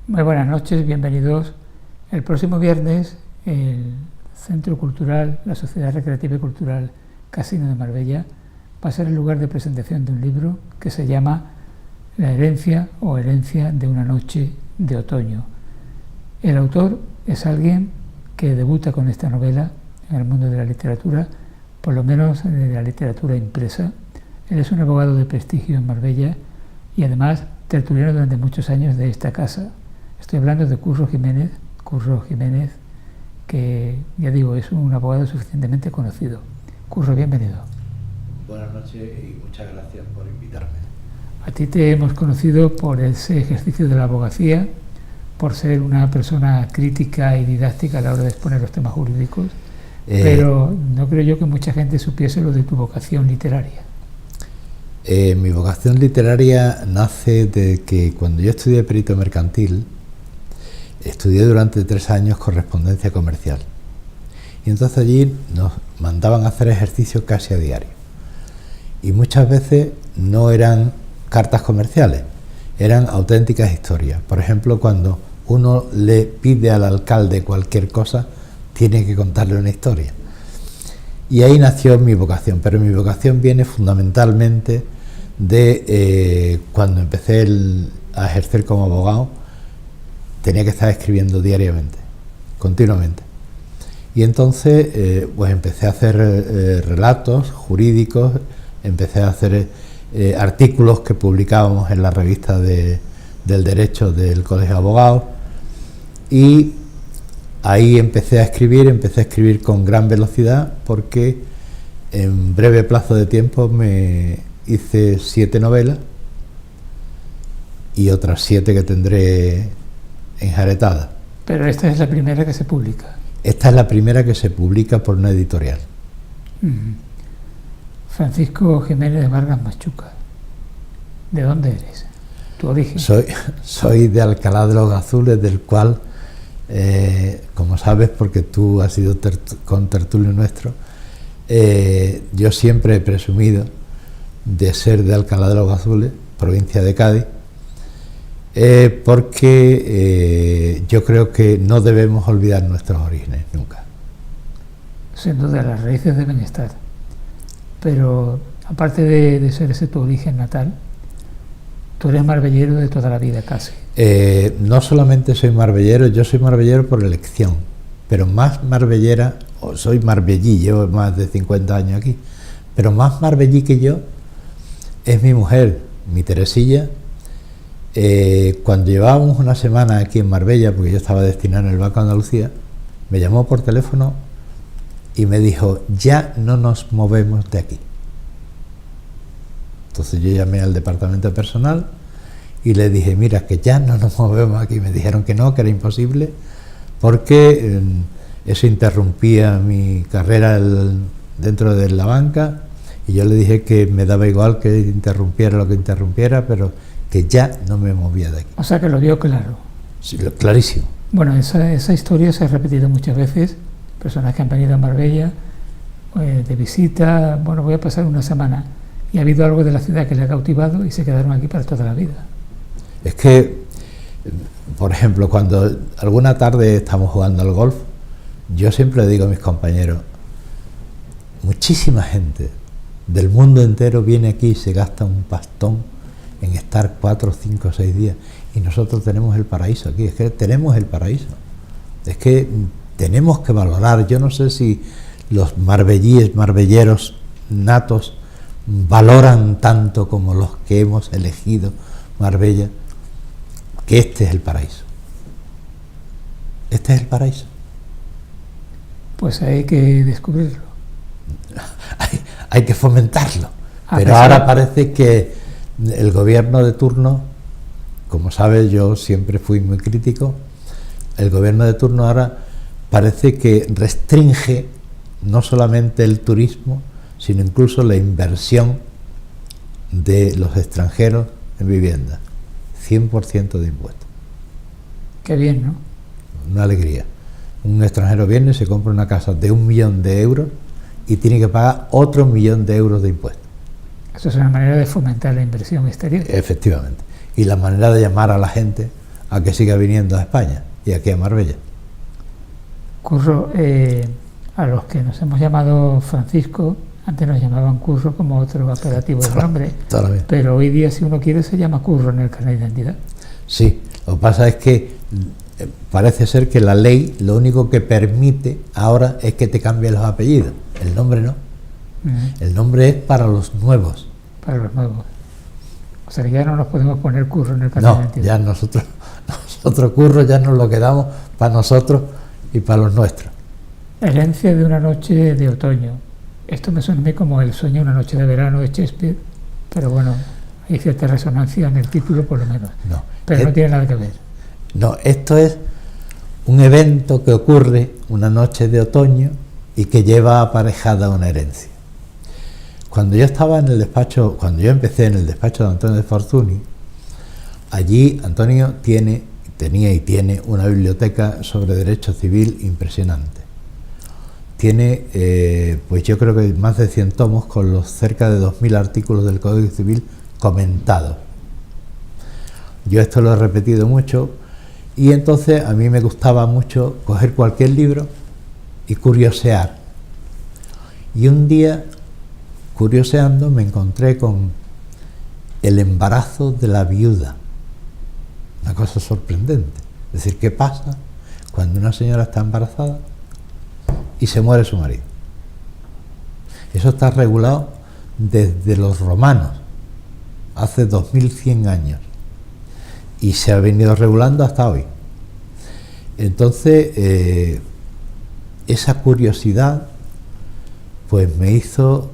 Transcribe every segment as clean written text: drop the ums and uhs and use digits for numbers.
Muy buenas noches, bienvenidos. El próximo viernes el Centro Cultural, la Sociedad Recreativa y Cultural Casino de Marbella va a ser el lugar de presentación de un libro que se llama La herencia o herencia de una noche de otoño. El autor es alguien que debuta con esta novela en el mundo de la literatura, por lo menos de la literatura impresa. Él es un abogado de prestigio en Marbella y además tertuliano durante muchos años de esta casa. Estoy hablando de Curro Jiménez, que ya digo, es un abogado suficientemente conocido. Curro, bienvenido. Buenas noches y muchas gracias por invitarme. A ti te hemos conocido por ese ejercicio de la abogacía, por ser una persona crítica y didáctica a la hora de exponer los temas jurídicos, pero no creo yo que mucha gente supiese lo de tu vocación literaria. Mi vocación literaria nace de que cuando yo estudié perito mercantil, estudié durante 3 años correspondencia comercial. Y entonces allí nos mandaban a hacer ejercicios casi a diario. Y muchas veces no eran cartas comerciales, eran auténticas historias. Por ejemplo, cuando uno le pide al alcalde cualquier cosa, tiene que contarle una historia. Y ahí nació mi vocación, pero mi vocación viene fundamentalmente de cuando empecé a ejercer como abogado. Tenía que estar escribiendo diariamente, continuamente. Y entonces pues empecé a hacer relatos jurídicos, empecé a hacer artículos que publicábamos en la revista del Derecho del Colegio de Abogados, y ahí empecé a escribir con gran velocidad, porque en breve plazo de tiempo me hice 7 novelas y otras 7 que tendré enjaretadas. Pero esta es la primera que se publica. Esta es la primera que se publica por una editorial. Francisco Jiménez de Vargas Machuca. ¿De dónde eres? ¿Tu origen? Soy de Alcalá de los Gazules, del cual, como sabes, porque tú has sido contertulio nuestro, yo siempre he presumido de ser de Alcalá de los Gazules, provincia de Cádiz, porque yo creo que no debemos olvidar nuestros orígenes nunca. Sin duda, las raíces deben estar. Pero aparte de ser ese tu origen natal, tú eres marbellero de toda la vida casi. No solamente soy marbellero, yo soy marbellero por elección, pero más marbellera, soy marbellí, llevo más de 50 años aquí, pero más marbellí que yo es mi mujer, mi Teresilla. Cuando llevábamos una semana aquí en Marbella, porque yo estaba destinado en el Banco de Andalucía, me llamó por teléfono y me dijo: ya no nos movemos de aquí. Entonces yo llamé al departamento personal y le dije: mira, que ya no nos movemos aquí. Me dijeron que no, que era imposible, porque eso interrumpía mi carrera dentro de la banca, y yo le dije que me daba igual que interrumpiera lo que interrumpiera, pero que ya no me movía de aquí. O sea que lo vio claro. Sí, clarísimo. Bueno, esa historia se ha repetido muchas veces. Personas que han venido a Marbella de visita, bueno, voy a pasar una semana, y ha habido algo de la ciudad que le ha cautivado y se quedaron aquí para toda la vida. Es que, por ejemplo, cuando alguna tarde estamos jugando al golf, yo siempre le digo a mis compañeros: muchísima gente del mundo entero viene aquí y se gasta un pastón en estar 4, 5, 6 días, y nosotros tenemos el paraíso aquí. Es que tenemos el paraíso, es que tenemos que valorar. Yo no sé si los marbellíes, marbelleros natos valoran tanto como los que hemos elegido Marbella, que este es el paraíso. Este es el paraíso. Pues hay que descubrirlo. Hay que fomentarlo. Pero ahora parece que el gobierno de turno, como sabes, yo siempre fui muy crítico, el gobierno de turno ahora parece que restringe no solamente el turismo, sino incluso la inversión de los extranjeros en vivienda. 100% de impuestos. Qué bien, ¿no? Una alegría. Un extranjero viene, se compra una casa de 1 millón de euros y tiene que pagar otro 1 millón de euros de impuestos. Eso es una manera de fomentar la inversión exterior. Efectivamente. Y la manera de llamar a la gente a que siga viniendo a España y aquí a Marbella. Curro, a los que nos hemos llamado Francisco, antes nos llamaban Curro como otro apelativo de nombre, pero hoy día si uno quiere se llama Curro en el carnet de identidad. Sí, lo que pasa es que parece ser que la ley lo único que permite ahora es que te cambien los apellidos, el nombre no. El nombre es para los nuevos. Para los nuevos. O sea que ya no nos podemos poner Curro en el carnet de identidad. Ya nosotros Curro ya nos lo quedamos para nosotros y para los nuestros. Herencia de una noche de otoño. Esto me suena a mí como El sueño de una noche de verano de Shakespeare, pero bueno, hay cierta resonancia en el título por lo menos. Pero no tiene nada que ver. No, esto es un evento que ocurre una noche de otoño y que lleva aparejada una herencia. Cuando yo empecé en el despacho de Antonio de Fortuny, allí Antonio tenía y tiene una biblioteca sobre derecho civil impresionante. Tiene, pues yo creo que más de 100 tomos con los cerca de 2000 artículos del Código Civil comentados. Yo esto lo he repetido mucho y entonces a mí me gustaba mucho coger cualquier libro y curiosear. Y un día, curioseando, me encontré con el embarazo de la viuda. Una cosa sorprendente. Es decir, ¿qué pasa cuando una señora está embarazada y se muere su marido? Eso está regulado desde los romanos, hace 2100 años, y se ha venido regulando hasta hoy. Entonces, esa curiosidad pues me hizo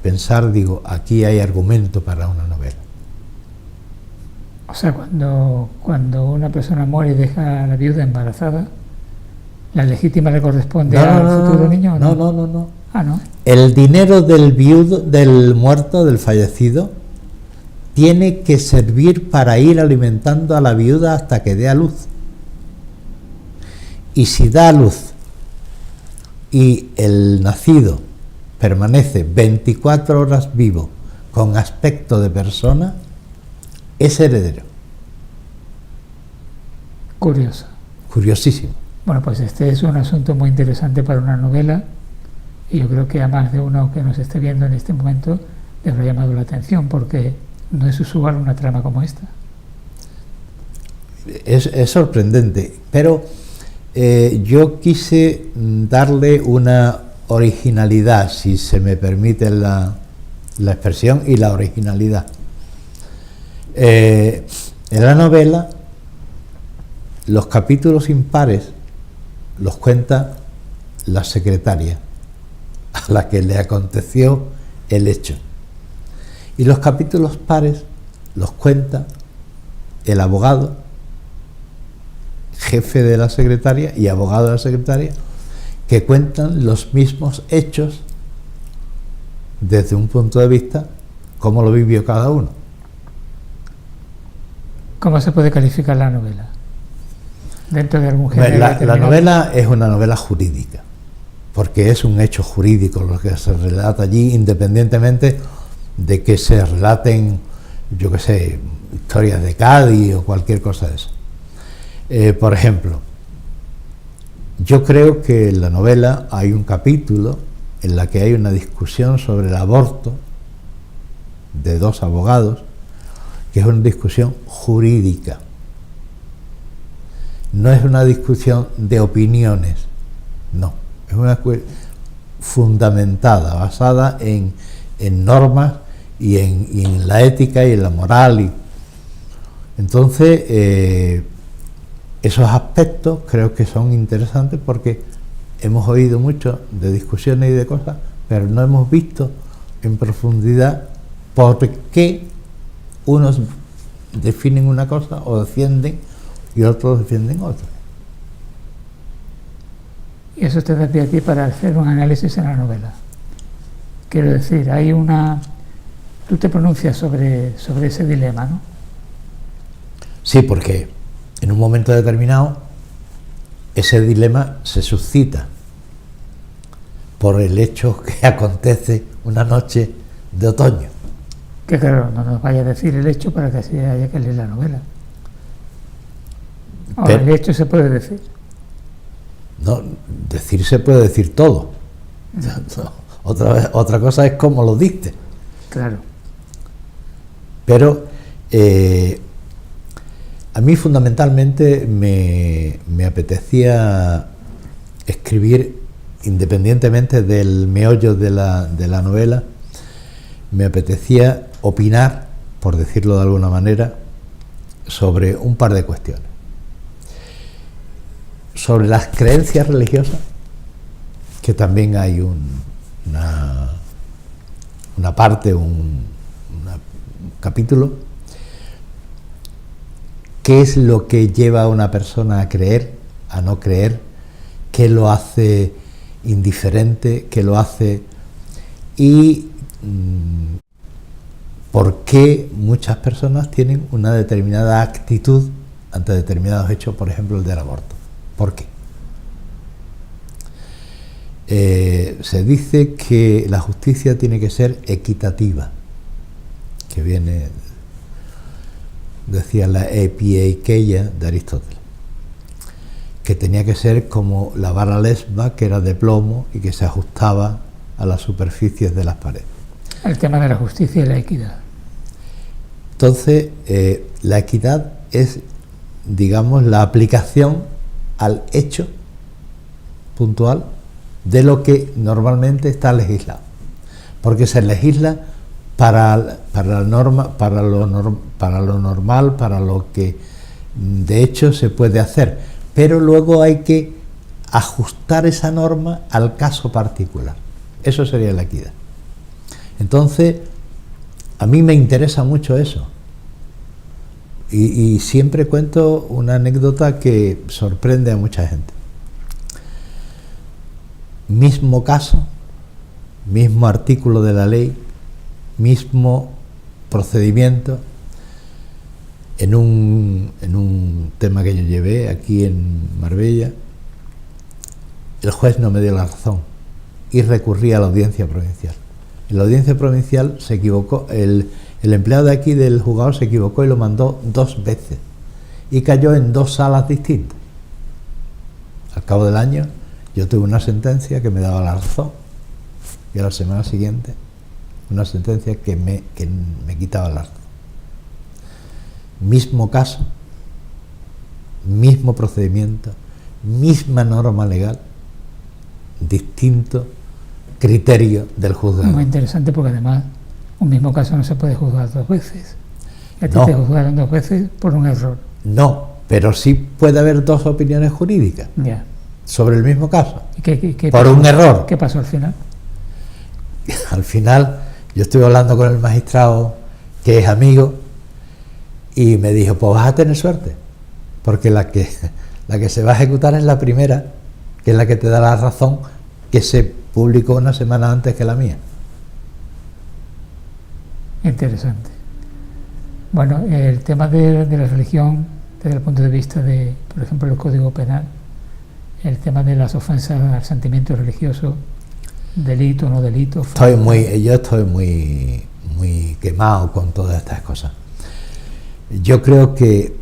pensar, digo, aquí hay argumento para una novela. O sea, cuando una persona muere y deja a la viuda embarazada, ¿la legítima le corresponde al futuro niño o no? No. Ah, ¿no? El dinero del muerto, del fallecido, tiene que servir para ir alimentando a la viuda hasta que dé a luz. Y si da a luz y el nacido permanece 24 horas vivo con aspecto de persona, es heredero. Curioso. Curiosísimo. Bueno, pues este es un asunto muy interesante para una novela y yo creo que a más de uno que nos esté viendo en este momento le habrá llamado la atención porque no es usual una trama como esta. Es sorprendente, pero yo quise darle una originalidad, si se me permite la expresión, y la originalidad. En la novela, los capítulos impares los cuenta la secretaria a la que le aconteció el hecho, y los capítulos pares los cuenta el abogado, jefe de la secretaria y abogado de la secretaria, que cuentan los mismos hechos desde un punto de vista, cómo lo vivió cada uno. ¿Cómo se puede calificar la novela? Dentro de algún género la novela es una novela jurídica, porque es un hecho jurídico lo que se relata allí, independientemente de que se relaten, yo qué sé, historias de Cádiz o cualquier cosa de eso. Por ejemplo, yo creo que en la novela hay un capítulo en la que hay una discusión sobre el aborto de dos abogados, que es una discusión jurídica. No es una discusión de opiniones, no, es una fundamentada, basada en normas y en la ética y en la moral. Entonces, esos aspectos creo que son interesantes porque hemos oído mucho de discusiones y de cosas, pero no hemos visto en profundidad por qué unos definen una cosa o defienden y otros defienden otra. Y eso te da pie a ti para hacer un análisis en la novela. Quiero decir, tú te pronuncias sobre ese dilema, ¿no? Sí, porque en un momento determinado ese dilema se suscita por el hecho que acontece una noche de otoño. Que claro, no nos vaya a decir el hecho para que así haya que leer la novela. Ahora, el hecho se puede decir. No, decir se puede decir todo. Otra cosa es cómo lo diste. Claro. Pero a mí fundamentalmente me apetecía escribir, independientemente del meollo de la novela, me apetecía opinar, por decirlo de alguna manera, sobre un par de cuestiones. Sobre las creencias religiosas, que también hay una parte, un capítulo. ¿Qué es lo que lleva a una persona a creer, a no creer? ¿Qué lo hace indiferente? ¿Qué lo hace? Y por qué muchas personas tienen una determinada actitud ante determinados hechos, por ejemplo el del aborto. ¿Por qué? Se dice que la justicia tiene que ser equitativa, que viene, decía la epieikeia de Aristóteles, que tenía que ser como la vara lesba, que era de plomo y que se ajustaba a las superficies de las paredes. El tema de la justicia y la equidad. Entonces, la equidad es, digamos, la aplicación al hecho puntual de lo que normalmente está legislado, porque se legisla para la norma, para lo normal, para lo que de hecho se puede hacer, pero luego hay que ajustar esa norma al caso particular. Eso sería la equidad. Entonces, a mí me interesa mucho eso. Y siempre cuento una anécdota que sorprende a mucha gente. Mismo caso, mismo artículo de la ley, mismo procedimiento, en un tema que yo llevé aquí en Marbella, el juez no me dio la razón y recurrí a la audiencia provincial. En la audiencia provincial se equivocó, el empleado de aquí del juzgado se equivocó y lo mandó 2 veces y cayó en 2 salas distintas. Al cabo del año yo tuve una sentencia que me daba la razón y a la semana siguiente una sentencia que me quitaba la razón. Mismo caso, mismo procedimiento, misma norma legal, distinto criterio del juzgado. Muy interesante, porque además un mismo caso no se puede juzgar 2 veces. Y a ti No. te juzgaron 2 veces por un error. No, pero sí puede haber 2 opiniones jurídicas Ya. sobre el mismo caso, ¿Y qué por pasó? un error. ¿Qué pasó al final? Al final yo estuve hablando con el magistrado, que es amigo, y me dijo, pues vas a tener suerte, porque la que se va a ejecutar es la primera, que es la que te da la razón, que se publicó una semana antes que la mía. Interesante. Bueno, el tema de la religión, desde el punto de vista de, por ejemplo, el Código Penal, el tema de las ofensas al sentimiento religioso, delito o no delito. Yo estoy muy quemado con todas estas cosas. Yo creo que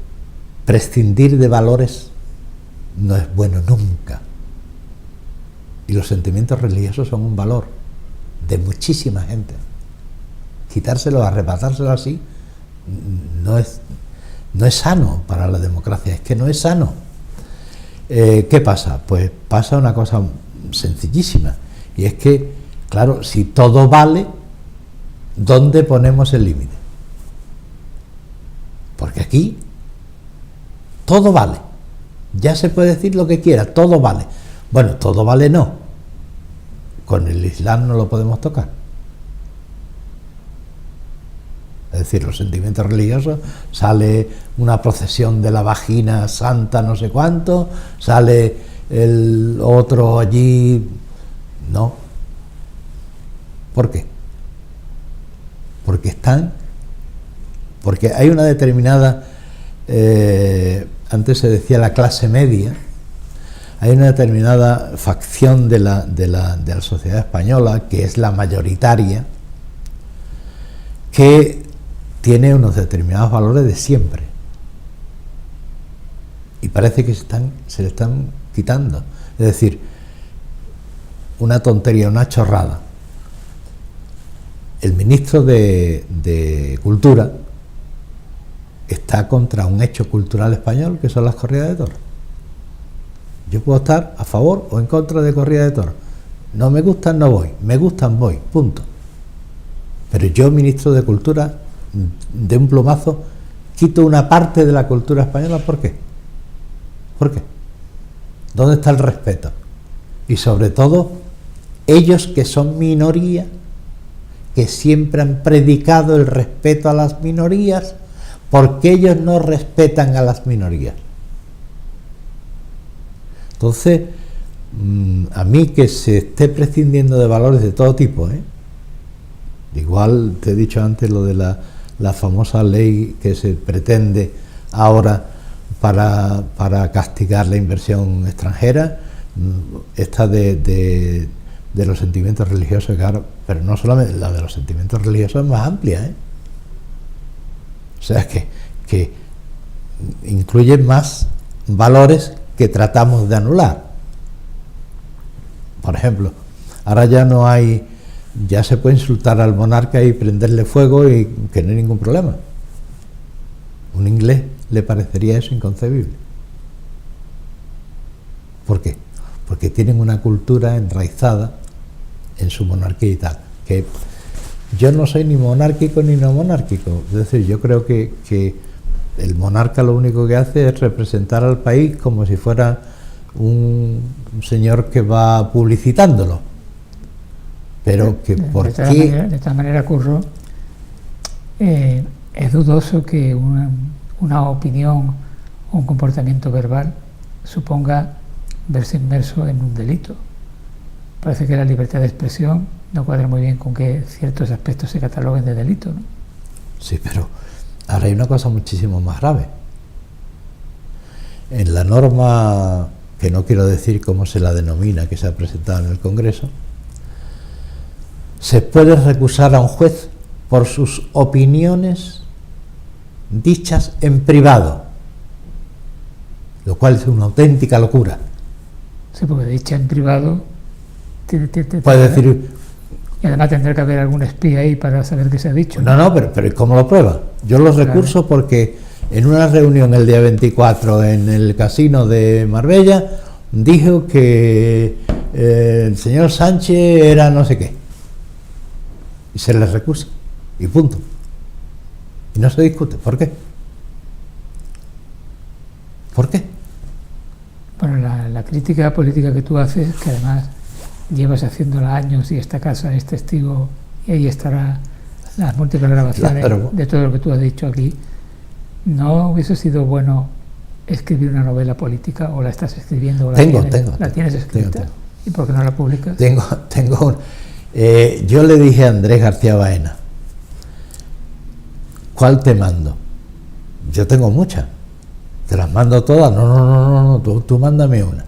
prescindir de valores no es bueno nunca. Y los sentimientos religiosos son un valor de muchísima gente. Quitárselo, arrebatárselo así, no es sano para la democracia, es que no es sano. ¿Qué pasa? Pues pasa una cosa sencillísima, y es que, claro, si todo vale, ¿dónde ponemos el límite? Porque aquí todo vale, ya se puede decir lo que quiera, todo vale. Bueno, todo vale no, con el Islam no lo podemos tocar. Es decir, los sentimientos religiosos, sale una procesión de la vagina santa no sé cuánto, sale el otro allí, no. ¿Por qué? Porque hay una determinada, antes se decía la clase media, hay una determinada facción de la sociedad española, que es la mayoritaria, que tiene unos determinados valores de siempre. y parece que se le están quitando. Es decir, una tontería, una chorrada. El ministro de Cultura está contra un hecho cultural español que son las corridas de toros. Yo puedo estar a favor o en contra de corridas de toros. No me gustan, no voy. Me gustan, voy. Punto. Pero yo, ministro de Cultura, de un plumazo, quito una parte de la cultura española. ¿Por qué? ¿Por qué? ¿Dónde está el respeto? Y sobre todo, ellos que son minoría, que siempre han predicado el respeto a las minorías, ¿por qué ellos no respetan a las minorías? Entonces, a mí que se esté prescindiendo de valores de todo tipo, igual te he dicho antes lo de la famosa ley que se pretende ahora para castigar la inversión extranjera, esta de los sentimientos religiosos, claro, pero no solamente la de los sentimientos religiosos, es más amplia, o sea que incluye más valores que tratamos de anular. Por ejemplo, ahora ya se puede insultar al monarca y prenderle fuego y que no hay ningún problema. Un inglés le parecería eso inconcebible. ¿Por qué? Porque tienen una cultura enraizada en su monarquía y tal. Que yo no soy ni monárquico ni no monárquico. Es decir, yo creo que el monarca lo único que hace es representar al país como si fuera un señor que va publicitándolo. Pero que por qué... De esta manera, Curro, es dudoso que una opinión o un comportamiento verbal suponga verse inmerso en un delito. Parece que la libertad de expresión no cuadra muy bien con que ciertos aspectos se cataloguen de delito, ¿no? Sí, pero ahora hay una cosa muchísimo más grave. En la norma, que no quiero decir cómo se la denomina, que se ha presentado en el Congreso, se puede recusar a un juez por sus opiniones dichas en privado, lo cual es una auténtica locura. Sí, porque dicha en privado puede decir... Y además tendrá que haber algún espía ahí para saber qué se ha dicho. No, pero ¿cómo lo prueba? Yo los recurso porque en una reunión el día 24 en el casino de Marbella dijo que el señor Sánchez era no sé qué. Y se les recusa. Y punto. Y no se discute. ¿Por qué? ¿Por qué? Bueno, la crítica política que tú haces, que además llevas haciéndola años y esta casa es testigo y ahí estará las múltiples grabaciones de todo lo que tú has dicho aquí, ¿no hubiese sido bueno escribir una novela política o la estás escribiendo? O la tienes escrita. ¿Y por qué no la publicas? Yo le dije a Andrés García Baena, ¿cuál te mando? Yo tengo muchas, te las mando todas. No, tú mándame una.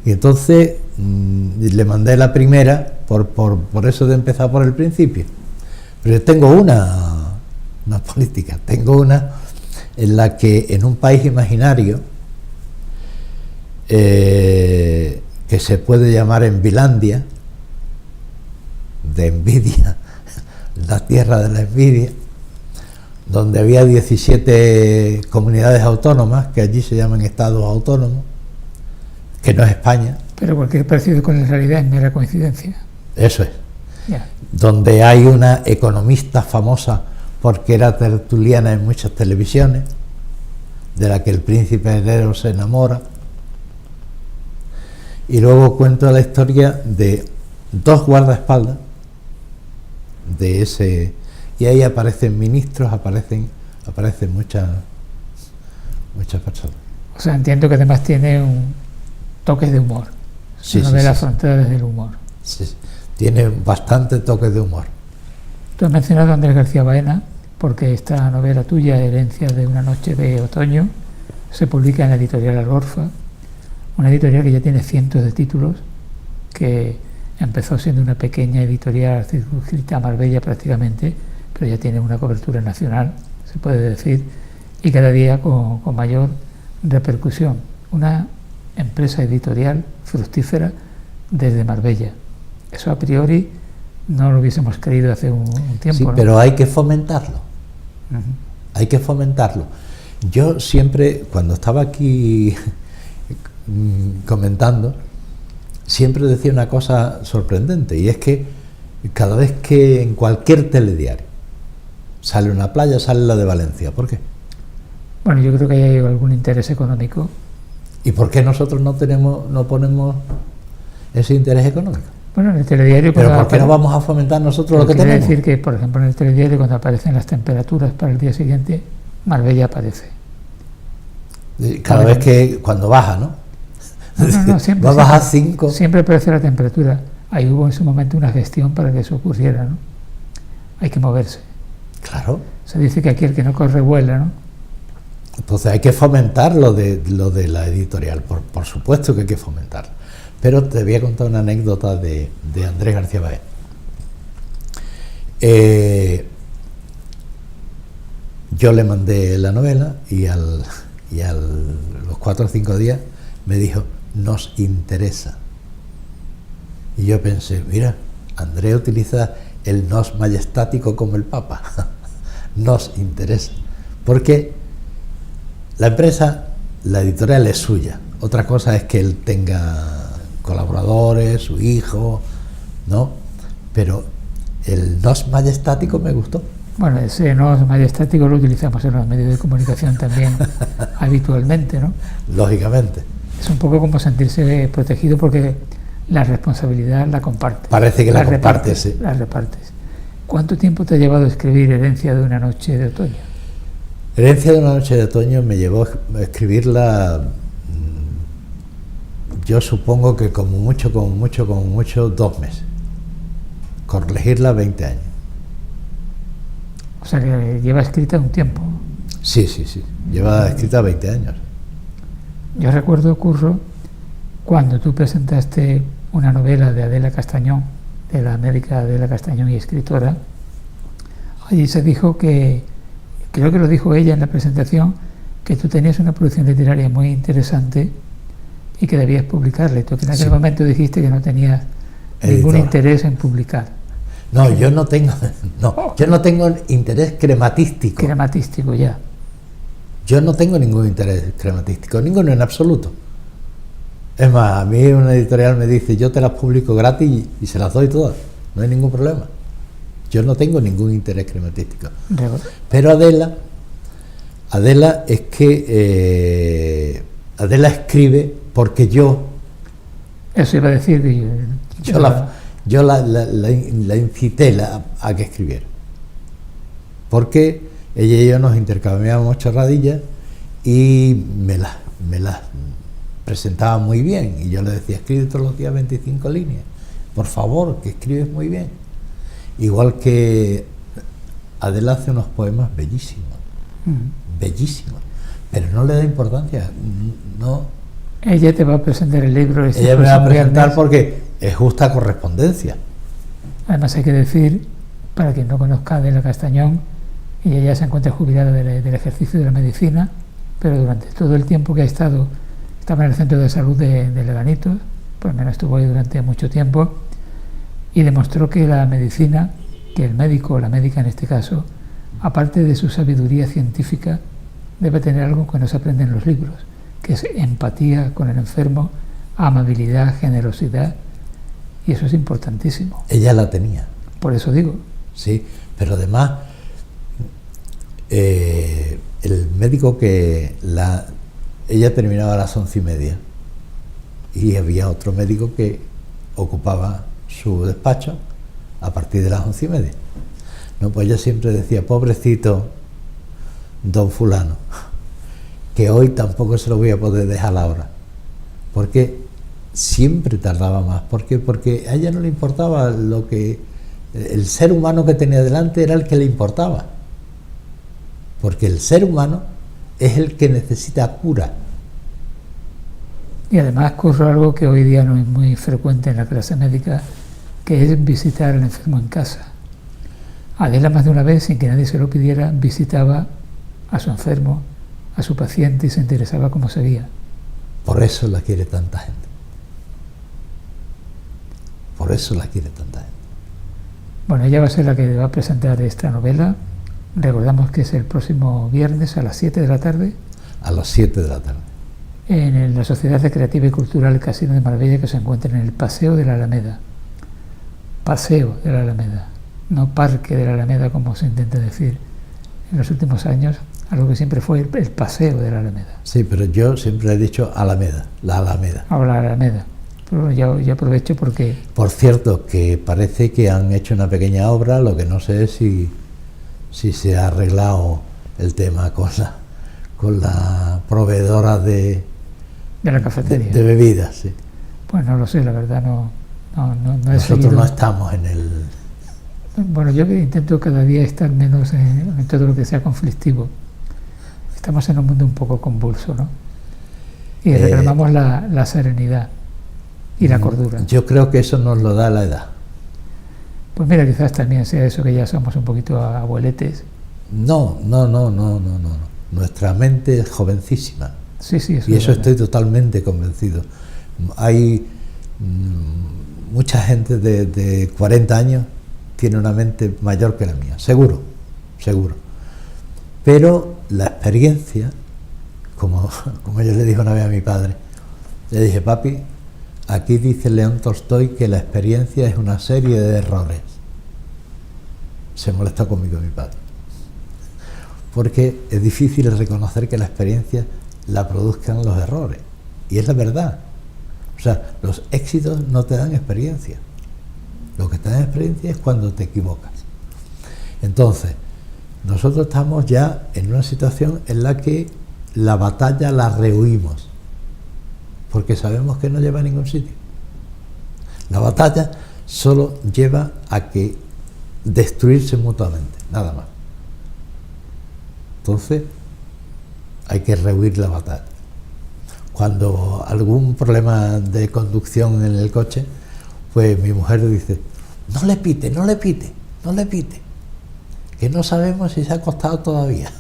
Y entonces le mandé la primera por eso de empezar por el principio. Pero yo tengo una política, tengo una en la que en un país imaginario que se puede llamar Envilandia, de envidia, la tierra de la envidia, donde había 17 comunidades autónomas, que allí se llaman estados autónomos, que no es España. Pero cualquier parecido con la realidad es mera coincidencia. Eso es. Yeah. Donde hay una economista famosa porque era tertuliana en muchas televisiones, de la que el príncipe heredero se enamora. Y luego cuento la historia de 2 guardaespaldas de ese, y ahí aparecen ministros, aparecen muchas personas. O sea, entiendo que además tiene un toques de humor. Sí, una novela afrontada desde el humor. Sí, tiene bastante toques de humor. Tú has mencionado a Andrés García Baena porque esta novela tuya, Herencia de una noche de otoño, se publica en la editorial Algorfa, una editorial que ya tiene cientos de títulos, que empezó siendo una pequeña editorial circunscrita a Marbella prácticamente, pero ya tiene una cobertura nacional, se puede decir, y cada día con mayor repercusión, una empresa editorial fructífera desde Marbella. Eso a priori no lo hubiésemos creído hace un tiempo. Sí, ¿no? Pero hay que fomentarlo. Hay que fomentarlo. Yo siempre, cuando estaba aquí comentando, siempre decía una cosa sorprendente, y es que cada vez que en cualquier telediario sale una playa, sale la de Valencia. ¿Por qué? Bueno, yo creo que hay algún interés económico. ¿Y por qué nosotros no ponemos ese interés económico? Bueno, en el telediario... ¿Pero por qué no vamos a fomentar nosotros lo que tenemos? Quiere decir que, por ejemplo, en el telediario, cuando aparecen las temperaturas para el día siguiente, Marbella aparece. Cada vez que... cuando baja, ¿no? No, siempre. Va a bajar 5. Siempre aparece la temperatura. Ahí hubo en su momento una gestión para que eso ocurriera, ¿no? Hay que moverse. Claro. Se dice que aquí el que no corre vuela, ¿no? Entonces hay que fomentar lo de la editorial, por supuesto que hay que fomentarlo. Pero te voy a contar una anécdota de Andrés García Báez. Yo le mandé la novela y a los 4 o 5 días me dijo, nos interesa. Y yo pensé, mira, Andrés utiliza el nos majestático como el Papa. Nos interesa. Porque la empresa, la editorial es suya. Otra cosa es que él tenga colaboradores, su hijo, ¿no? Pero el nos majestático me gustó. Bueno, ese nos majestático lo utilizamos en los medios de comunicación también habitualmente, ¿no? Lógicamente. Es un poco como sentirse protegido porque la responsabilidad la compartes. Parece que la compartes, sí. La repartes. ¿Cuánto tiempo te ha llevado a escribir Herencia de una noche de otoño? Herencia de una noche de otoño me llevó a escribirla, yo supongo que como mucho, 2 meses. Corregirla 20 años. O sea que lleva escrita un tiempo. Sí. Lleva escrita 20 años. Yo recuerdo, Curro, cuando tú presentaste una novela de Adela Castañón, de la médica Adela Castañón y escritora, allí se dijo que, creo que lo dijo ella en la presentación, que tú tenías una producción literaria muy interesante y que debías publicarla. Y tú en aquel momento dijiste que no tenías ningún interés en publicar. No, yo no tengo interés crematístico. Crematístico, ya. Yo no tengo ningún interés crematístico, ninguno en absoluto. Es más, a mí una editorial me dice, yo te las publico gratis y se las doy todas, no hay ningún problema. Yo no tengo ningún interés crematístico. Pero Adela es que Adela escribe porque yo... Eso iba a decir. Yo la incité a que escribiera. Porque ella y yo nos intercambiábamos chorradillas y me las presentaba muy bien. Y yo le decía, escribe todos los días 25 líneas. Por favor, que escribes muy bien. Igual que Adela hace unos poemas bellísimos. Bellísimos. Pero no le da importancia. No. Ella te va a presentar el libro. Ella me va a presentar porque es justa correspondencia. Además hay que decir, para quien no conozca a Adela Castañón, ella ya se encuentra jubilada del ejercicio de la medicina, pero durante todo el tiempo que estaba en el centro de salud de Leganitos, por lo menos estuvo ahí durante mucho tiempo, y demostró que la medicina, que el médico o la médica en este caso, aparte de su sabiduría científica, debe tener algo que no se aprende en los libros, que es empatía con el enfermo, amabilidad, generosidad, y eso es importantísimo. Ella la tenía. Por eso digo. Sí, pero además el médico ella terminaba a las 11:30 y había otro médico que ocupaba su despacho a partir de las 11:30. No, pues ella siempre decía, pobrecito don fulano, que hoy tampoco se lo voy a poder dejar a la hora, porque siempre tardaba más. ¿Por qué? Porque a ella no le importaba lo que... El ser humano que tenía delante era el que le importaba. Porque el ser humano es el que necesita cura. Y además ocurre algo que hoy día no es muy frecuente en la clase médica, que es visitar al enfermo en casa. Adela más de una vez, sin que nadie se lo pidiera, visitaba a su enfermo, a su paciente y se interesaba cómo seguía. Por eso la quiere tanta gente. Por eso la quiere tanta gente. Bueno, ella va a ser la que va a presentar esta novela. Recordamos que es el próximo viernes a las 7 de la tarde. A las 7 de la tarde. En la Sociedad Recreativa y Cultural Casino de Marbella, que se encuentra en el Paseo de la Alameda. Paseo de la Alameda, no Parque de la Alameda, como se intenta decir en los últimos años, algo que siempre fue el Paseo de la Alameda. Sí, pero yo siempre he dicho Alameda, la Alameda. Ahora la Alameda. Pero ya aprovecho porque... Por cierto, que parece que han hecho una pequeña obra, lo que no sé es si se ha arreglado el tema con la proveedora de la cafetería. De bebidas, sí. Pues no lo sé, la verdad no he Nosotros seguido. no estamos en el... Bueno, yo intento cada día estar menos en todo lo que sea conflictivo. Estamos en un mundo un poco convulso, ¿no? Y reclamamos la serenidad y la cordura. Yo creo que eso nos lo da la edad. Pues mira, quizás también sea eso, que ya somos un poquito abueletes. No. Nuestra mente es jovencísima. Sí, y eso estoy totalmente convencido. Hay mucha gente de 40 años tiene una mente mayor que la mía, seguro. Pero la experiencia, como yo le dije una vez a mi padre, le dije: papi, aquí dice León Tolstoy que la experiencia es una serie de errores. Se molestó conmigo mi padre, porque es difícil reconocer que la experiencia la produzcan los errores, y es la verdad. O sea, los éxitos no te dan experiencia, lo que te da experiencia es cuando te equivocas. Entonces, nosotros estamos ya en una situación en la que la batalla la rehuimos, porque sabemos que no lleva a ningún sitio. La batalla solo lleva a que destruirse mutuamente, nada más. Entonces, hay que rehuir la batalla. Cuando algún problema de conducción en el coche, pues mi mujer dice: no le pite, que no sabemos si se ha acostado todavía.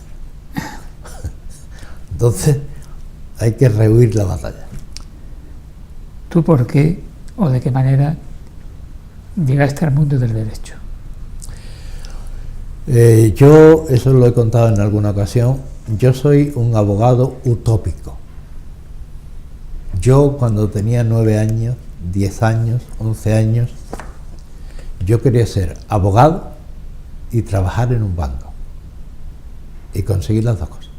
Entonces, hay que rehuir la batalla. ¿Tú por qué o de qué manera llegaste al mundo del derecho? Yo, eso lo he contado en alguna ocasión, yo soy un abogado utópico. Yo, cuando tenía 9 años, 10 años, 11 años, yo quería ser abogado y trabajar en un banco y conseguir las dos cosas.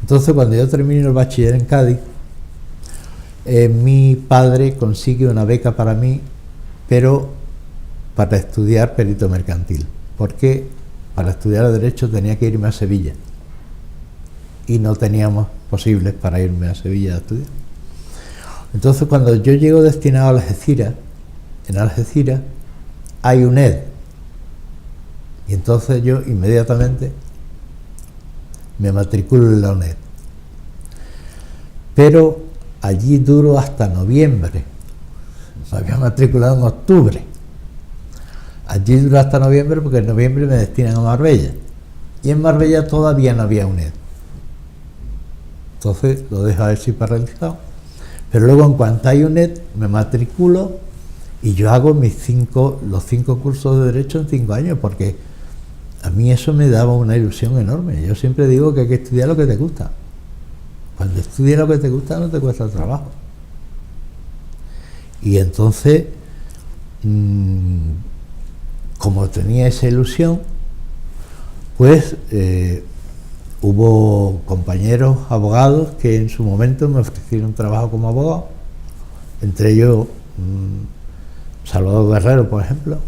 Entonces, cuando yo termino el bachiller en Cádiz, mi padre consigue una beca para mí, pero para estudiar perito mercantil, porque para estudiar derecho tenía que irme a Sevilla y no teníamos posibles para irme a Sevilla a estudiar. Entonces, cuando yo llego destinado a Algeciras, en Algeciras hay UNED, y entonces yo inmediatamente me matriculo en la UNED, pero allí duro hasta noviembre. Me había matriculado en octubre, allí duro hasta noviembre, porque en noviembre me destinan a Marbella, y en Marbella todavía no había UNED. Entonces lo dejo así paralizado, pero luego, en cuanto hay UNED, me matriculo y yo hago los 5 cursos de Derecho en 5 años, porque a mí eso me daba una ilusión enorme. Yo siempre digo que hay que estudiar lo que te gusta. Cuando estudias lo que te gusta, no te cuesta trabajo. Y entonces, como tenía esa ilusión, pues hubo compañeros abogados que en su momento me ofrecieron trabajo como abogado, entre ellos Salvador Guerrero, por ejemplo,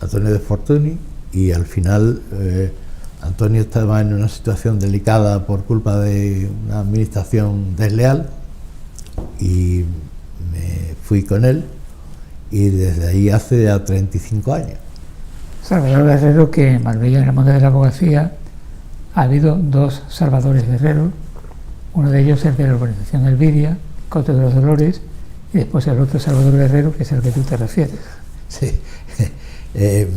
Antonio de Fortuny, y al final Antonio estaba en una situación delicada por culpa de una administración desleal, y me fui con él, y desde ahí hace ya 35 años. Salvador Guerrero, que en Marbella, en el mundo de la abogacía, ha habido 2 Salvadores Guerrero. Uno de ellos es de la organización Elviria, Coto de los Dolores, y después el otro Salvador Guerrero, que es al que tú te refieres. Sí,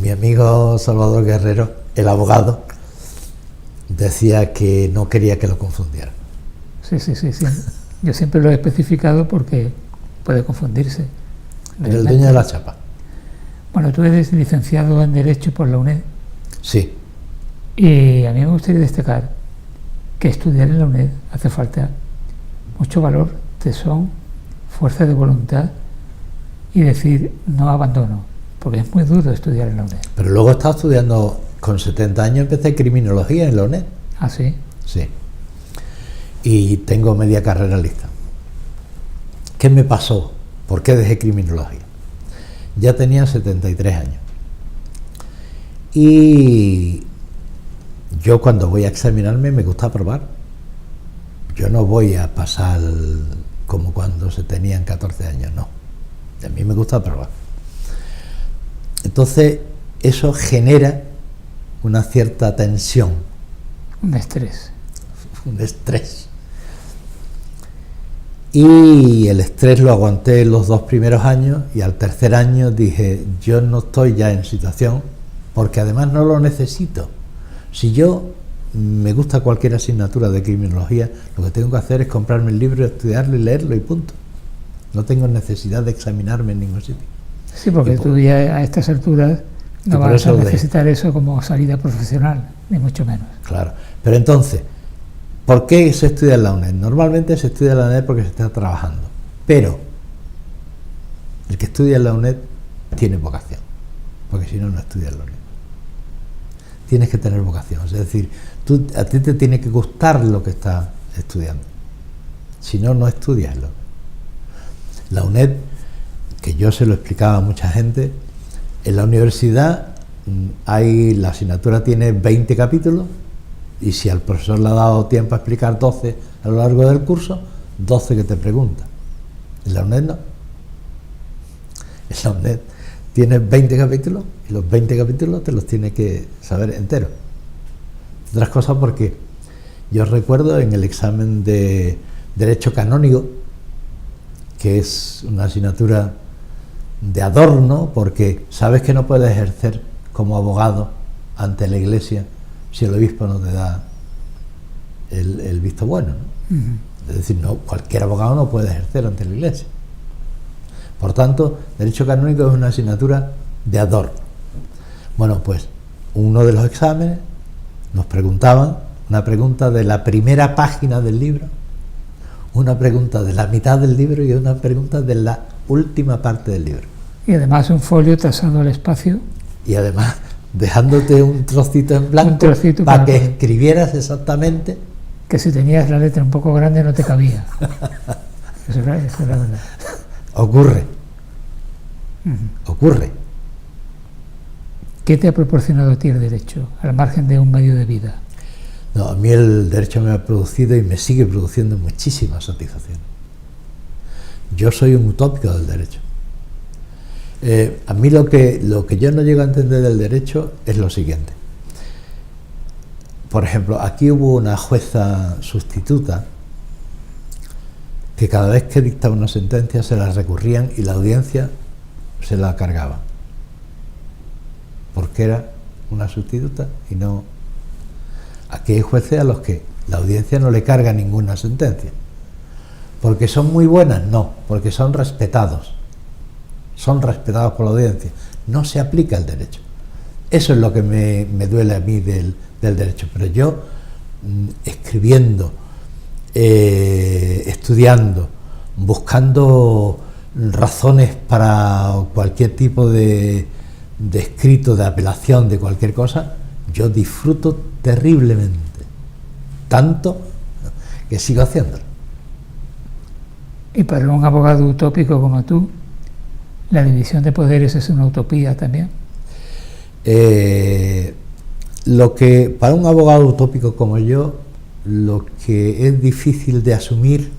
mi amigo Salvador Guerrero, el abogado decía que no quería que lo confundieran. Sí. Yo siempre lo he especificado porque puede confundirse. Era el dueño de la chapa. Bueno, tú eres licenciado en Derecho por la UNED. Sí. Y a mí me gustaría destacar que estudiar en la UNED hace falta mucho valor, tesón, fuerza de voluntad y decir no abandono, porque es muy duro estudiar en la UNED. Pero luego he estado estudiando, con 70 años empecé criminología en la UNED. ¿Ah, sí? Sí. Y tengo media carrera lista. ¿Qué me pasó? ¿Por qué dejé criminología? Ya tenía 73 años. Y yo cuando voy a examinarme me gusta probar. Yo no voy a pasar como cuando se tenían 14 años, no. A mí me gusta probar. Entonces, eso genera una cierta tensión. Un estrés. Un estrés. Y el estrés lo aguanté los 2 primeros años y al tercer año dije, yo no estoy ya en situación, porque además no lo necesito. Si yo me gusta cualquier asignatura de criminología, lo que tengo que hacer es comprarme el libro, estudiarlo y leerlo y punto. No tengo necesidad de examinarme en ningún sitio. Sí, porque tú ya a estas alturas no vas a necesitar eso como salida profesional, ni mucho menos. Claro, pero entonces, ¿por qué se estudia en la UNED? Normalmente se estudia en la UNED porque se está trabajando, pero el que estudia en la UNED tiene vocación, porque si no, no estudia en la UNED. Tienes que tener vocación, es decir, a ti te tiene que gustar lo que estás estudiando, si no, no estudias en la UNED. La UNED, que yo se lo explicaba a mucha gente, en la universidad la asignatura tiene 20 capítulos, y si al profesor le ha dado tiempo a explicar 12 a lo largo del curso, 12 que te preguntan. En la UNED no. En la UNED tienes 20 capítulos y los 20 capítulos te los tienes que saber enteros. Otras cosas porque yo recuerdo en el examen de Derecho Canónico, que es una asignatura de adorno, porque sabes que no puedes ejercer como abogado ante la Iglesia si el obispo no te da el visto bueno, ¿no? Es decir, no, cualquier abogado no puede ejercer ante la Iglesia. Por tanto, Derecho Canónico es una asignatura de adorno. Bueno, pues uno de los exámenes nos preguntaban una pregunta de la primera página del libro, una pregunta de la mitad del libro y una pregunta de la última parte del libro. Y además un folio trazado al espacio. Y además dejándote un trocito en blanco para que escribieras exactamente. Que si tenías la letra un poco grande no te cabía. Eso es la verdad. Ocurre. Ocurre. ¿Qué te ha proporcionado a ti el derecho, al margen de un medio de vida? No, a mí el derecho me ha producido y me sigue produciendo muchísima satisfacción. Yo soy un utópico del derecho. A mí lo que yo no llego a entender del derecho es lo siguiente. Por ejemplo, aquí hubo una jueza sustituta que cada vez que dictaba una sentencia se la recurrían y la audiencia se la cargaba. Porque era una sustituta y no... Aquí hay jueces a los que la audiencia no le carga ninguna sentencia. ¿Porque son muy buenas? No, porque son respetados. Son respetados por la audiencia. No se aplica el derecho. Eso es lo que me duele a mí del derecho. Pero yo, escribiendo, estudiando, buscando razones para cualquier tipo de escrito, de apelación, de cualquier cosa, yo disfruto terriblemente. Tanto que sigo haciéndolo. Y para un abogado utópico como tú, ¿la división de poderes es una utopía también? Lo que para un abogado utópico como yo, lo que es difícil de asumir,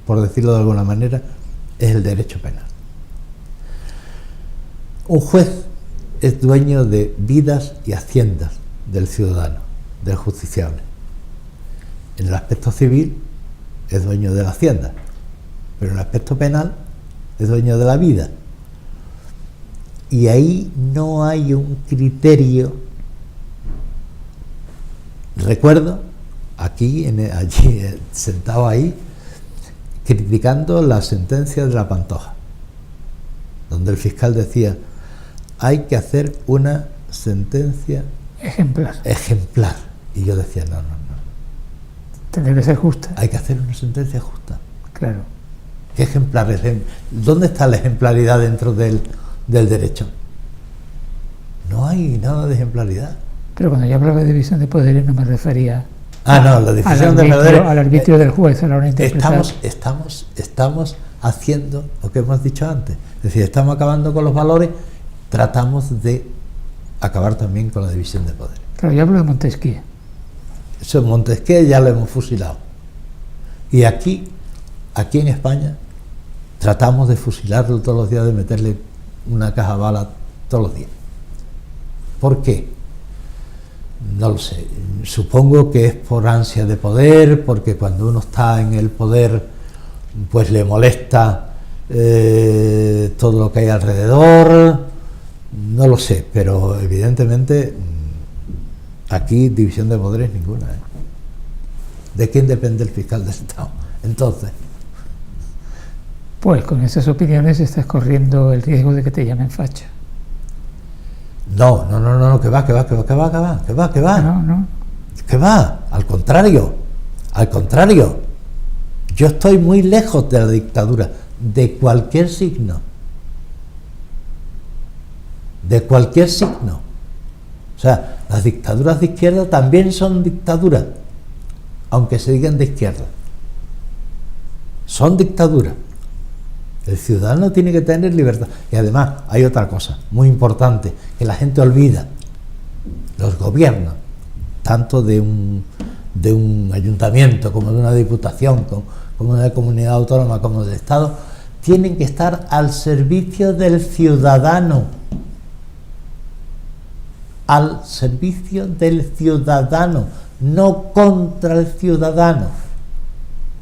por decirlo de alguna manera, es el derecho penal. Un juez es dueño de vidas y haciendas del ciudadano, del justiciable. En el aspecto civil es dueño de la hacienda, pero en el aspecto penal es dueño de la vida. Y ahí no hay un criterio Recuerdo allí sentado ahí, criticando la sentencia de la Pantoja, donde el fiscal decía: hay que hacer una sentencia ejemplar. Y yo decía: no. Tendría que ser justa. Hay que hacer una sentencia justa. Claro. ¿Qué ejemplar es? ¿Dónde está la ejemplaridad dentro del derecho? No hay nada de ejemplaridad. Pero cuando yo hablaba de división de poderes no me refería la división de poderes al arbitrio del juez a la hora de interpretar. Estamos haciendo lo que hemos dicho antes. Es decir, estamos acabando con los valores, tratamos de acabar también con la división de poderes. Claro, yo hablo de Montesquieu. Eso en Montesquieu ya lo hemos fusilado. Y aquí en España tratamos de fusilarlo todos los días, de meterle una caja de balas todos los días. ¿Por qué? No lo sé. Supongo que es por ansia de poder, porque cuando uno está en el poder pues le molesta todo lo que hay alrededor. No lo sé, pero evidentemente aquí división de poderes ninguna. ¿De quién depende el fiscal del Estado? Entonces, pues con esas opiniones estás corriendo el riesgo de que te llamen facha. No, que va. No. Que va, al contrario. Yo estoy muy lejos de la dictadura, de cualquier signo. O sea, las dictaduras de izquierda también son dictaduras, aunque se digan de izquierda. Son dictaduras. El ciudadano tiene que tener libertad. Y además hay otra cosa muy importante que la gente olvida. Los gobiernos, tanto de un ayuntamiento como de una diputación, como de una comunidad autónoma, como del Estado, tienen que estar al servicio del ciudadano. Al servicio del ciudadano, no contra el ciudadano.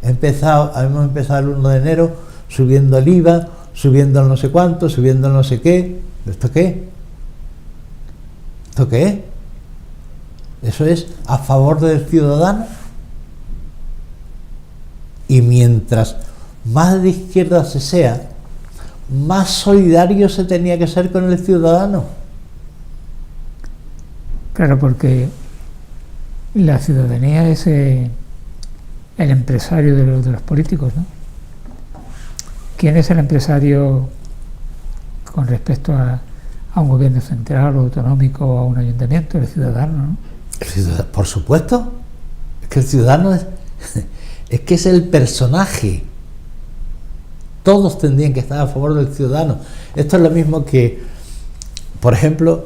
Hemos empezado el 1 de enero subiendo el IVA, subiendo el no sé cuánto, subiendo el no sé qué. ¿Esto qué? ¿Esto qué es? ¿Eso es a favor del ciudadano? Y mientras más de izquierda se sea, más solidario se tenía que ser con el ciudadano. Claro, porque la ciudadanía es el empresario de los políticos, ¿no? ¿Quién es el empresario con respecto a un gobierno central o autonómico o a un ayuntamiento? El ciudadano, ¿no? El ciudadano, por supuesto. Es que el ciudadano es que es el personaje. Todos tendrían que estar a favor del ciudadano. Esto es lo mismo que, por ejemplo,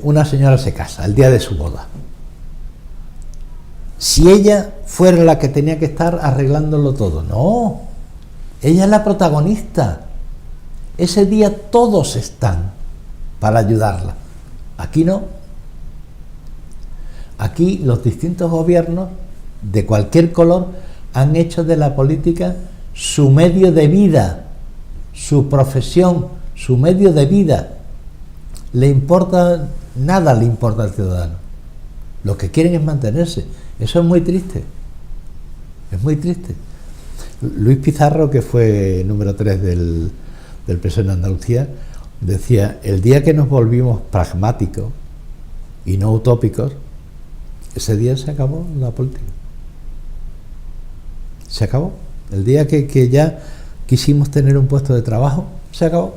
una señora se casa el día de su boda. Si ella fuera la que tenía que estar arreglándolo todo, no. Ella es la protagonista. Ese día todos están para ayudarla. Aquí no. Aquí los distintos gobiernos de cualquier color han hecho de la política su medio de vida, su profesión, su medio de vida. Nada le importa al ciudadano. Lo que quieren es mantenerse. Eso es muy triste. Es muy triste. Luis Pizarro, que fue número 3 del PSOE en Andalucía, decía: el día que nos volvimos pragmáticos y no utópicos, ese día se acabó la política. Se acabó. El día que ya quisimos tener un puesto de trabajo, se acabó.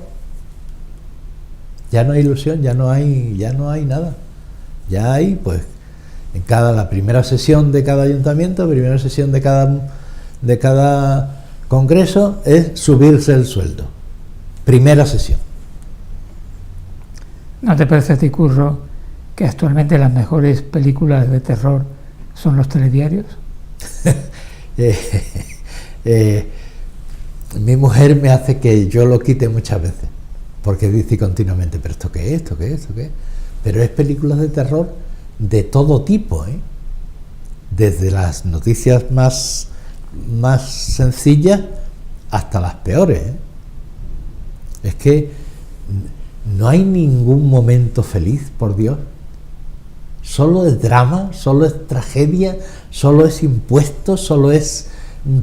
Ya no hay ilusión, ya no hay nada. Ya hay, pues, la primera sesión de cada ayuntamiento, primera sesión de cada congreso, es subirse el sueldo. Primera sesión. ¿No te parece a ti, Curro, que actualmente las mejores películas de terror son los telediarios? Mi mujer me hace que yo lo quite muchas veces, porque dice continuamente: ¿pero esto qué es? ¿Esto qué es? ¿Esto qué es? Pero es películas de terror de todo tipo, desde las noticias más sencillas hasta las peores. Es que no hay ningún momento feliz, por Dios. Solo es drama, solo es tragedia, solo es impuesto, solo es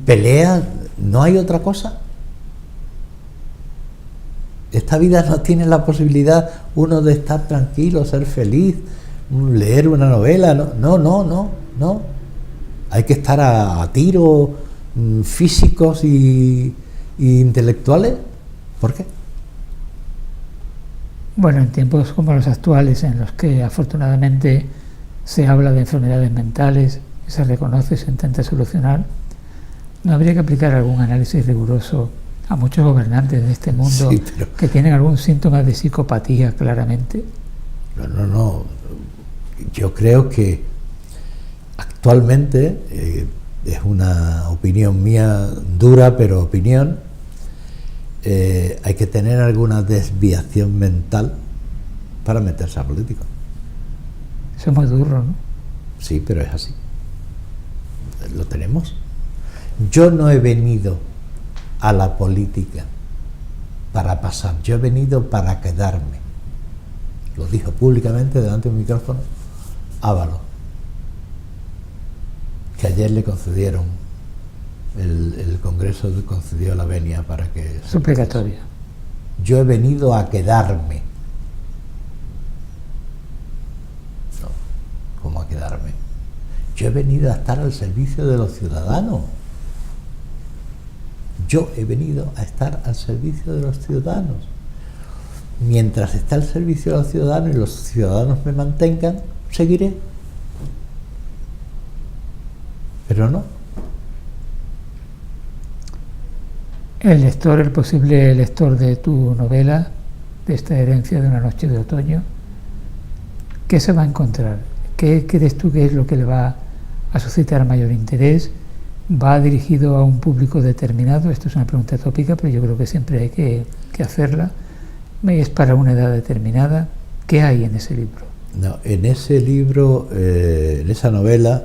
pelea, no hay otra cosa. Esta vida no tiene la posibilidad uno de estar tranquilo, ser feliz, leer una novela, no. Hay que estar a tiro físicos y intelectuales. ¿Por qué? Bueno, en tiempos como los actuales, en los que afortunadamente se habla de enfermedades mentales, se reconoce y se intenta solucionar, ¿no habría que aplicar algún análisis riguroso a muchos gobernantes de este mundo que tienen algún síntoma de psicopatía claramente? No. Yo creo que actualmente, es una opinión mía dura, pero opinión, hay que tener alguna desviación mental para meterse a político. Eso es muy duro, ¿no? Sí, pero es así. Lo tenemos. Yo no he venido a la política para pasar, yo he venido para quedarme. Lo dijo públicamente delante de un micrófono Ábalos, que ayer le concedieron, el Congreso le concedió la venia para que... Suplicatoria. Yo he venido a quedarme. No, ¿cómo a quedarme? Yo he venido a estar al servicio de los ciudadanos. Yo he venido a estar al servicio de los ciudadanos. Mientras esté al servicio de los ciudadanos y los ciudadanos me mantengan, seguiré. Pero no. El posible lector de tu novela, de esta herencia de una noche de otoño, ¿qué se va a encontrar? ¿Qué crees tú que es lo que le va a suscitar mayor interés? ¿Va dirigido a un público determinado? Esto es una pregunta tópica, pero yo creo que siempre hay que hacerla. ¿Es para una edad determinada? ¿Qué hay en ese libro? No, en ese libro, en esa novela,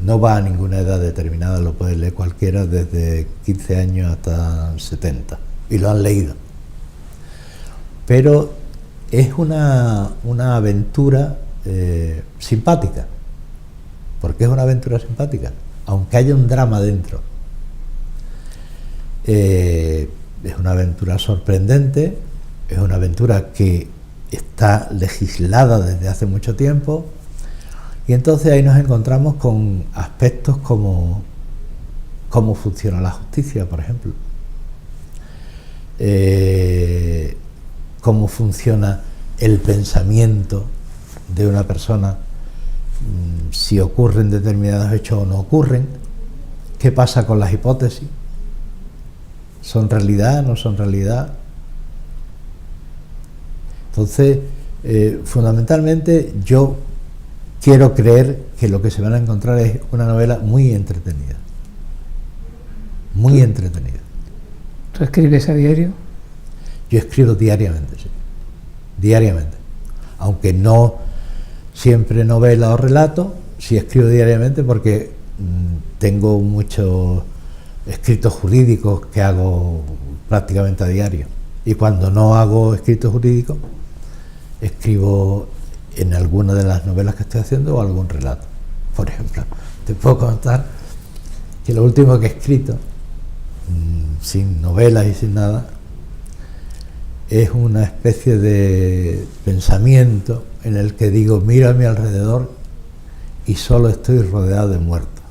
no va a ninguna edad determinada, lo puede leer cualquiera desde 15 años hasta 70, y lo han leído. Pero es una aventura simpática. ¿Por qué es una aventura simpática? Aunque haya un drama dentro. Es una aventura sorprendente, es una aventura que está legislada desde hace mucho tiempo, y entonces ahí nos encontramos con aspectos como cómo funciona la justicia, por ejemplo, cómo funciona el pensamiento de una persona, si ocurren determinados hechos o no ocurren, qué pasa con las hipótesis, ¿son realidad, no son realidad? Entonces, fundamentalmente yo quiero creer que lo que se van a encontrar es una novela muy entretenida. Muy entretenida. ¿Tú escribes a diario? Yo escribo diariamente, sí. Diariamente. Aunque no siempre novela o relato, sí escribo diariamente porque tengo muchos escritos jurídicos que hago prácticamente a diario. Y cuando no hago escritos jurídicos, escribo en alguna de las novelas que estoy haciendo o algún relato. Por ejemplo, te puedo contar que lo último que he escrito, sin novelas y sin nada, es una especie de pensamiento en el que digo, miro a mi alrededor y solo estoy rodeado de muertos.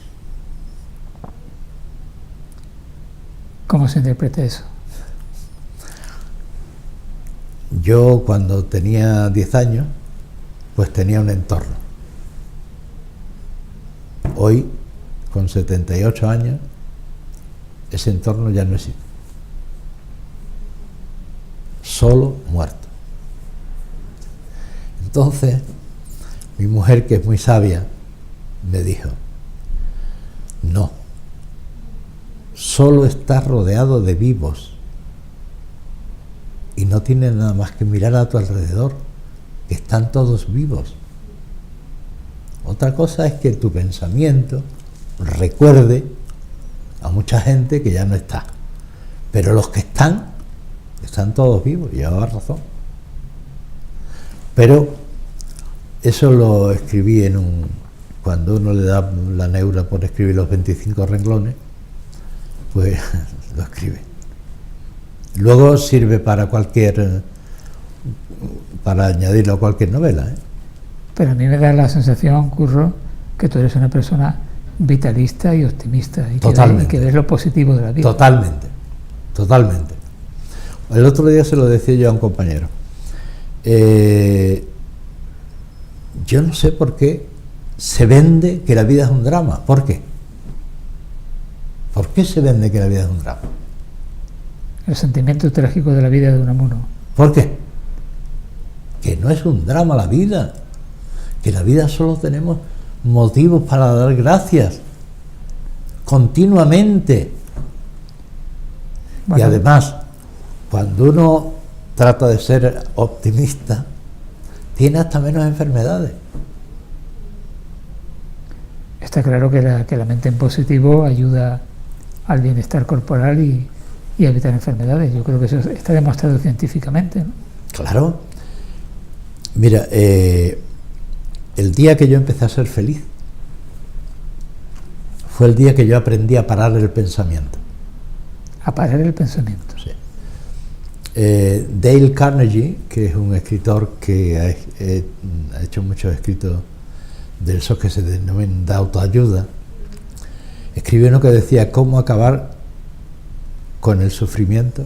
¿Cómo se interpreta eso? Yo cuando tenía 10 años, pues tenía un entorno. Hoy, con 78 años, ese entorno ya no existe. Solo muerto. Entonces, mi mujer, que es muy sabia, me dijo, no, solo estás rodeado de vivos y no tienes nada más que mirar a tu alrededor, que están todos vivos. Otra cosa es que tu pensamiento recuerde a mucha gente que ya no está, pero los que están todos vivos, y llevaba razón. Pero Eso lo escribí cuando uno le da la neura por escribir los 25 renglones, pues lo escribe. Luego sirve para añadirlo a cualquier novela, ¿eh? Pero a mí me da la sensación, Curro, que tú eres una persona vitalista y optimista y que ves lo positivo de la vida. Totalmente, totalmente. El otro día se lo decía yo a un compañero. Yo no sé por qué se vende que la vida es un drama. ¿Por qué? ¿Por qué se vende que la vida es un drama? El sentimiento trágico de la vida de Unamuno. ¿Por qué? Que no es un drama la vida. Que la vida solo tenemos motivos para dar gracias. Continuamente. Bueno. Y además, cuando uno trata de ser optimista, tiene hasta menos enfermedades. Está claro que la mente en positivo ayuda al bienestar corporal y a evitar enfermedades. Yo creo que eso está demostrado científicamente, ¿no? Claro. Mira, el día que yo empecé a ser feliz fue el día que yo aprendí a parar el pensamiento. A parar el pensamiento. Sí. Dale Carnegie, que es un escritor que ha hecho muchos escritos de esos que se denominan de autoayuda, escribió uno que decía cómo acabar con el sufrimiento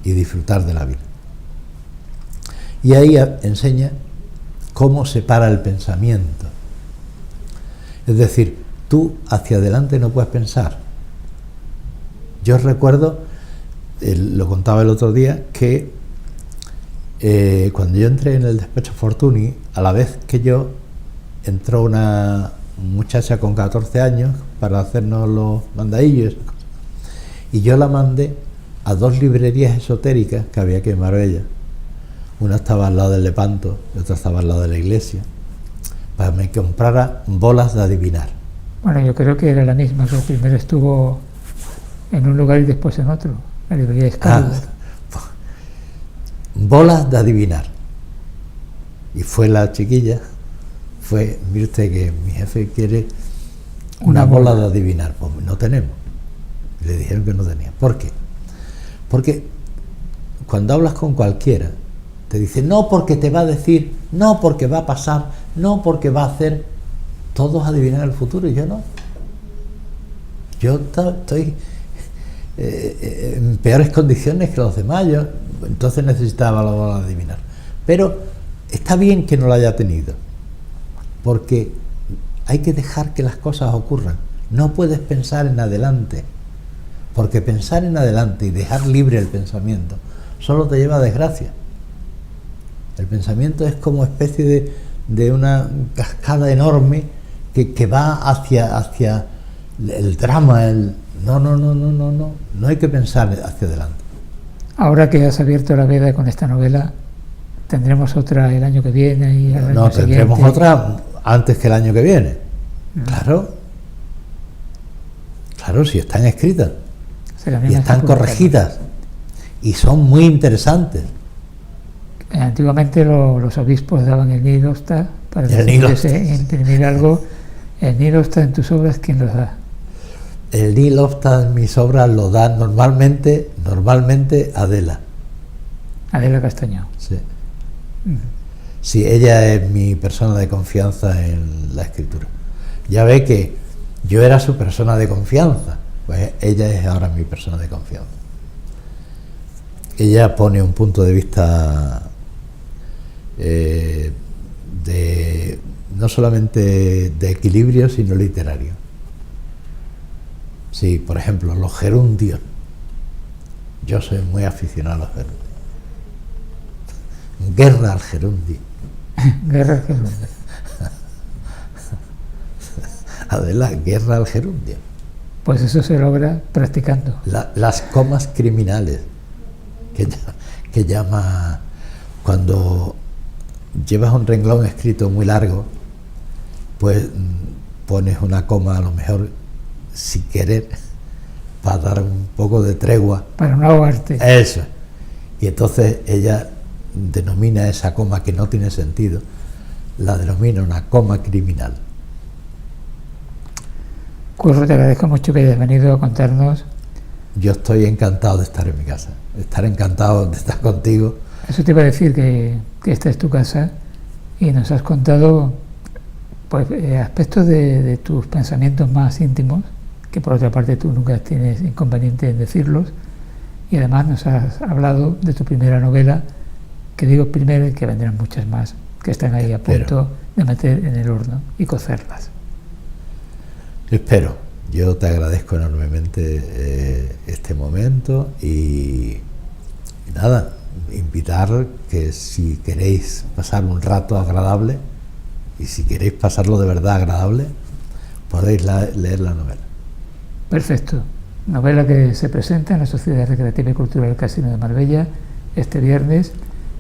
y disfrutar de la vida. Y ahí enseña cómo se para el pensamiento. Es decir, tú hacia adelante no puedes pensar. Yo recuerdo, lo contaba el otro día, que cuando yo entré en el despacho Fortuny, a la vez que yo entró una muchacha con 14 años para hacernos los mandadillos, y yo la mandé a 2 librerías esotéricas que había aquí en Marbella. Una estaba al lado del Lepanto y otra estaba al lado de la iglesia, para que me comprara bolas de adivinar. Bueno, yo creo que era la misma, que primero estuvo en un lugar y después en otro, la librería Excalibur. Bolas de adivinar. Y fue la chiquilla, mire usted que mi jefe quiere una bola de adivinar. Pues no tenemos. Le dijeron que no tenía. ¿Por qué? Porque cuando hablas con cualquiera, te dice, no porque te va a decir, no porque va a pasar, no porque va a hacer. Todos adivinan el futuro y yo no. Yo estoy en peores condiciones que los demás. Yo entonces necesitaba la bola de adivinar. Pero está bien que no la haya tenido, porque hay que dejar que las cosas ocurran. No puedes pensar en adelante, porque pensar en adelante y dejar libre el pensamiento solo te lleva a desgracia. El pensamiento es como especie de una cascada enorme que va hacia el drama. No hay que pensar hacia adelante. Ahora que has abierto la veda con esta novela, ¿tendremos otra el año que viene? Y el año tendremos siguiente? Otra antes que el año que viene. Claro, si están escritas y están corregidas y son muy interesantes. Antiguamente los obispos daban el nihilostat para que pudiese imprimir algo. El nihilostat en tus obras, ¿quién los da? El nihilostat en mis obras lo da normalmente Adela. Adela Castañón. Sí. Sí, ella es mi persona de confianza en la escritura. Ya ve que yo era su persona de confianza, pues ella es ahora mi persona de confianza. Ella pone un punto de vista no solamente de equilibrio, sino literario. Sí, por ejemplo, los gerundios. Yo soy muy aficionado a los gerundios. Guerra al gerundio. Guerra al gerundio. Adela, guerra al gerundio. Pues eso se logra practicando. Las comas criminales, que llama cuando llevas un renglón escrito muy largo, pues pones una coma a lo mejor sin querer para dar un poco de tregua. Para no ahogarte. Eso. Y entonces ella denomina esa coma que no tiene sentido la denomino una coma criminal. Curro, te agradezco mucho que hayas venido a contarnos. Yo estoy encantado de estar en mi casa, estar encantado de estar contigo. Eso te iba a decir, que esta es tu casa y nos has contado pues, aspectos de tus pensamientos más íntimos, que por otra parte tú nunca tienes inconveniente en decirlos, y además nos has hablado de tu primera novela, que digo primero y que vendrán muchas más, que están ahí a punto de meter en el horno y cocerlas. Espero. Yo te agradezco enormemente este momento y nada, invitar que si queréis pasar un rato agradable y si queréis pasarlo de verdad agradable, podéis leer la novela. Perfecto. Novela que se presenta en la Sociedad Recreativa y Cultural Casino de Marbella este viernes,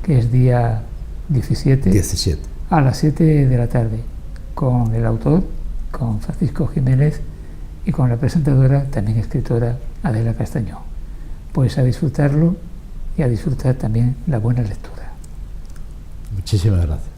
que es día 17. A las 7 de la tarde, con el autor, con Francisco Jiménez, y con la presentadora, también escritora, Adela Castañón. Pues a disfrutarlo y a disfrutar también la buena lectura. Muchísimas gracias.